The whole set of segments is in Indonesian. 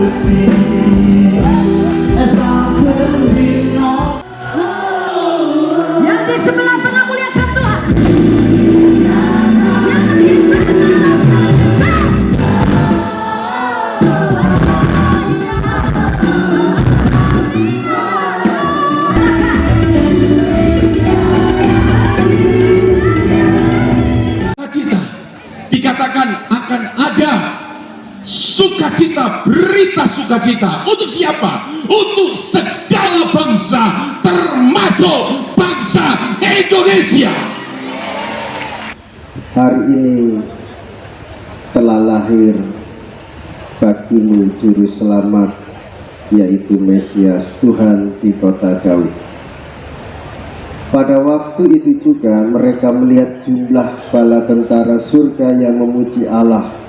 Yang di sebelah tengah muliakan Tuhan. Yang di sebelah sukacita, dikatakan akan ada sukacita, berita sukacita. Untuk siapa? Untuk segala bangsa, termasuk bangsa Indonesia. Hari ini telah lahir bagimu juru selamat, yaitu Mesias Tuhan di kota Daud. Pada waktu itu juga mereka melihat jumlah bala tentara surga yang memuji Allah.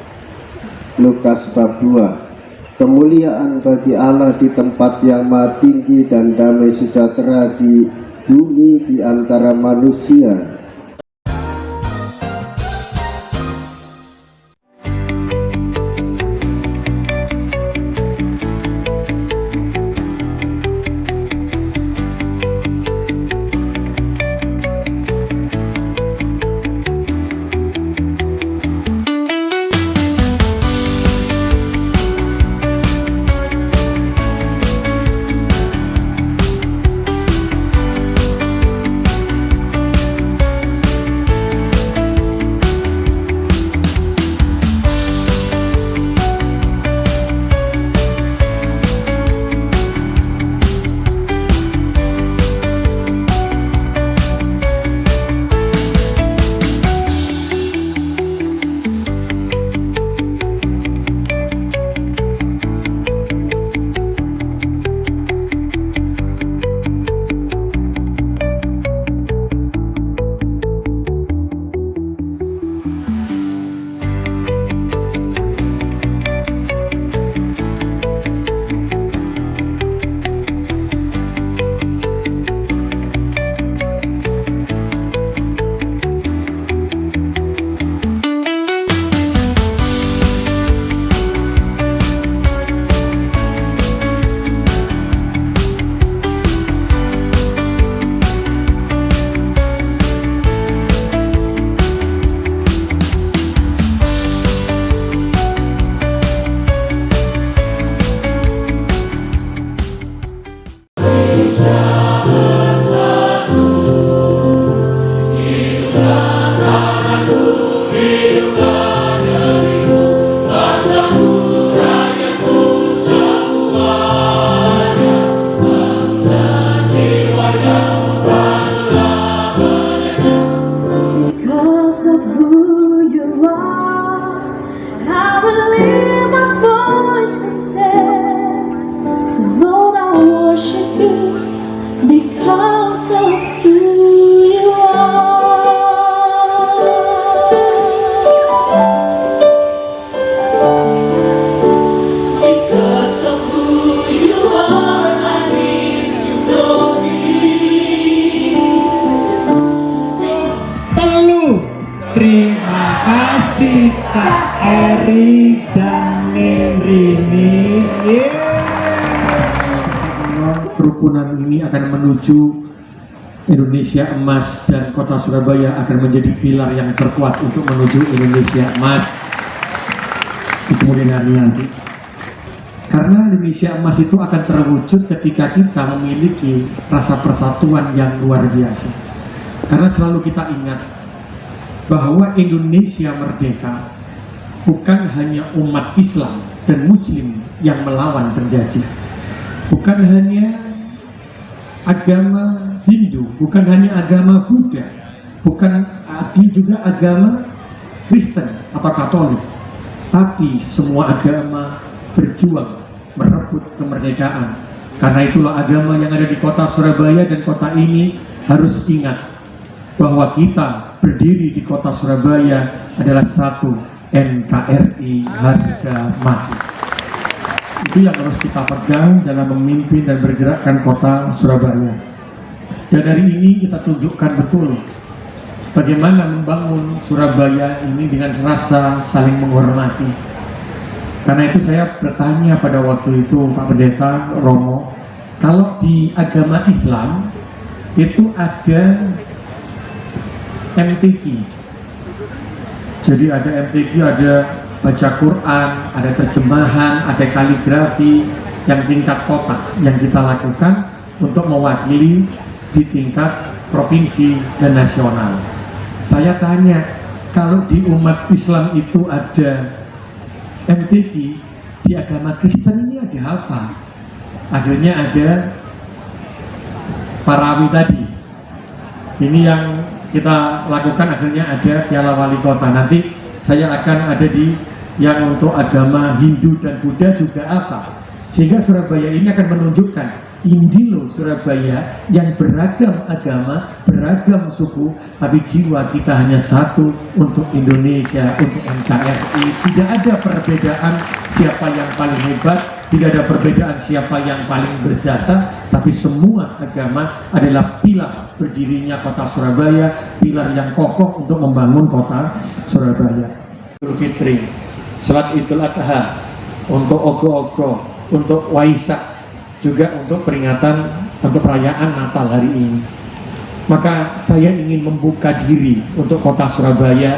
Lukas bab 2. Kemuliaan bagi Allah di tempat yang maha tinggi dan damai sejahtera di bumi di antara manusia. because of who you are. Because of who you are, I give you glory. Telu, terima kasih Kak Eri dan Nendrini. Kerukunan ini akan menuju Indonesia emas, dan kota Surabaya akan menjadi pilar yang terkuat untuk menuju Indonesia emas di kemudian hari nanti. Karena Indonesia emas itu akan terwujud ketika kita memiliki rasa persatuan yang luar biasa. Karena selalu kita ingat bahwa Indonesia merdeka bukan hanya umat Islam dan Muslim yang melawan penjajah, bukan hanya agama Hindu, bukan hanya agama Buddha, bukan juga agama Kristen atau Katolik, tapi semua agama berjuang merebut kemerdekaan. Karena itulah agama yang ada di kota Surabaya dan kota ini harus ingat bahwa kita berdiri di kota Surabaya adalah satu, NKRI harga mati. Itu yang harus kita pegang dalam memimpin dan bergerakkan kota Surabaya. Dan hari ini kita tunjukkan betul bagaimana membangun Surabaya ini dengan rasa saling menghormati. Karena itu saya bertanya pada waktu itu Pak Pendeta Romo, kalau di agama Islam itu ada MTQ. Jadi ada MTQ, ada baca Quran, ada terjemahan, ada kaligrafi yang tingkat kota yang kita lakukan untuk mewakili di tingkat provinsi dan nasional. Saya tanya, kalau di umat Islam itu ada MTQ, di agama Kristen ini ada apa? Akhirnya ada Parawi tadi. Ini yang kita lakukan, akhirnya ada Piala Wali Kota. Nanti saya akan ada di yang untuk agama Hindu dan Buddha juga apa. Sehingga Surabaya ini akan menunjukkan ini loh Surabaya yang beragam agama, beragam suku, tapi jiwa kita hanya satu untuk Indonesia, untuk NKRI. Tidak ada perbedaan siapa yang paling hebat, tidak ada perbedaan siapa yang paling berjasa, tapi semua agama adalah pilar berdirinya kota Surabaya, pilar yang kokoh untuk membangun kota Surabaya. Idul Fitri, Salat Idul Adha, untuk ogo-ogo, untuk Waisak, juga untuk peringatan, untuk perayaan Natal hari ini. Maka saya ingin membuka diri untuk kota Surabaya,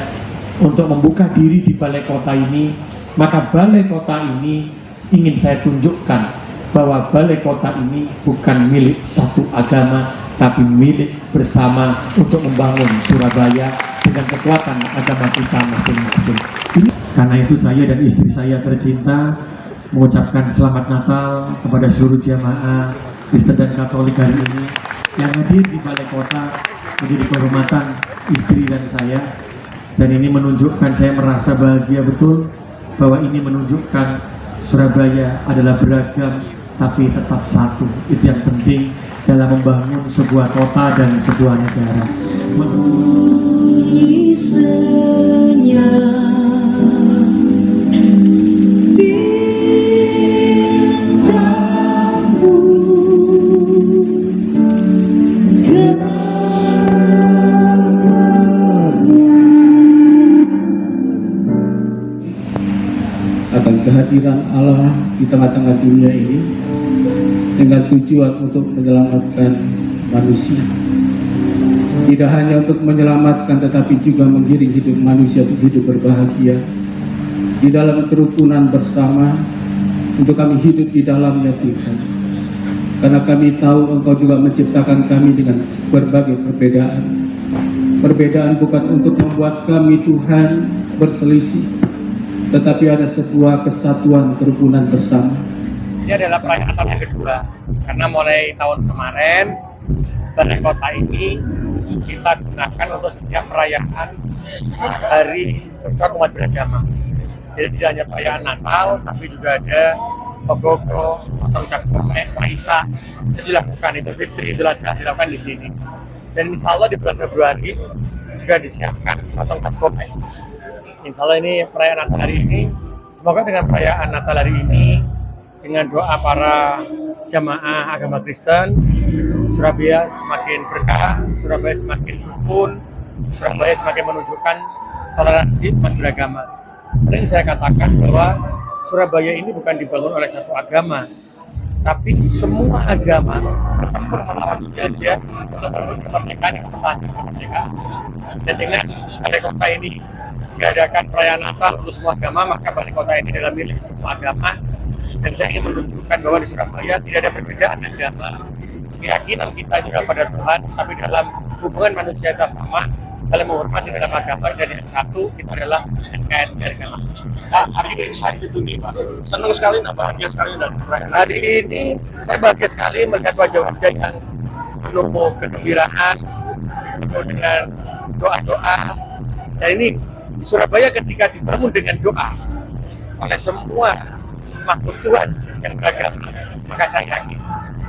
untuk membuka diri di balai kota ini. Maka balai kota ini ingin saya tunjukkan bahwa balai kota ini bukan milik satu agama, tapi milik bersama untuk membangun Surabaya dengan kekuatan agama kita masing-masing. Karena itu saya dan istri saya tercinta mengucapkan selamat Natal kepada seluruh jamaah Kristen dan Katolik hari ini yang hadir di balai kota menjadi kehormatan istri dan saya. Dan ini menunjukkan, saya merasa bahagia betul bahwa ini menunjukkan Surabaya adalah beragam tapi tetap satu. Itu yang penting dalam membangun sebuah kota dan sebuah negara. Bunyi senyap akan kehadiran Allah di tengah-tengah dunia ini dengan tujuan untuk menyelamatkan manusia. Tidak hanya untuk menyelamatkan, tetapi juga menggiring hidup manusia untuk hidup berbahagia di dalam kerukunan bersama, untuk kami hidup di dalamnya Tuhan. Karena kami tahu Engkau juga menciptakan kami dengan berbagai perbedaan. Perbedaan bukan untuk membuat kami Tuhan berselisih, tetapi ada sebuah kesatuan kerukunan bersama. Ini adalah perayaan Natal yang kedua, karena mulai tahun kemarin balai kota ini kita gunakan untuk setiap perayaan hari besar umat beragama. Jadi tidak hanya perayaan Natal, tapi juga ada ogo-ogo atau ucap komplek, Waisak itu dilakukan, Idul Fitri, Idul Adha dilakukan di sini. Dan insya Allah di bulan Februari juga disiapkan potong komplek. Insya Allah ini perayaan Natal hari ini, semoga dengan perayaan Natal hari ini, dengan doa para jamaah agama Kristen, Surabaya semakin berkah, Surabaya semakin rukun, Surabaya semakin menunjukkan toleransi umat beragama. Sering saya katakan bahwa Surabaya ini bukan dibangun oleh satu agama, tapi semua agama bertempur melawan penjajah untuk merebut kemerdekaan yang bertahan kemerdekaan. Dan dengan balai kota ini diadakan perayaan Natal untuk semua agama, maka balai kota ini adalah milik semua agama. Dan saya ingin menunjukkan bahwa di Surabaya tidak ada perbedaan agama. Keyakinan kita juga pada Tuhan, tapi dalam hubungan manusia kita sama, saling menghormati dalam agama. Dan yang satu, kita adalah NKRI agama. Nah, hari ini excited itu nih Pak. Senang sekali, bahagia sekali dan perayaan. Hari ini saya bahagia sekali melihat wajah-wajah yang penuh kegembiraan, penuh dengan doa-doa. Dan ini Surabaya ketika dibangun dengan doa oleh semua makhluk Tuhan yang beragama, maka saya yakin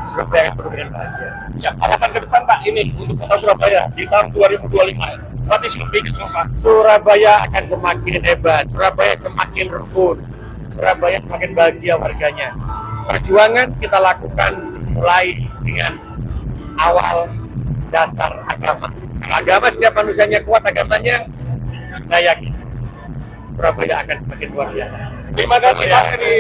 Surabaya akan penuh dengan bahagia. Ya, harapan ke depan Pak ini untuk kota Surabaya di tahun 2025. What is your biggest hope? Surabaya akan semakin hebat, Surabaya semakin rukun, Surabaya semakin bahagia warganya. Perjuangan kita lakukan dimulai dengan awal dasar agama. Kalau agama setiap manusianya kuat agamanya, saya yakin Surabaya akan semakin luar biasa. Terima kasih Pak Eri.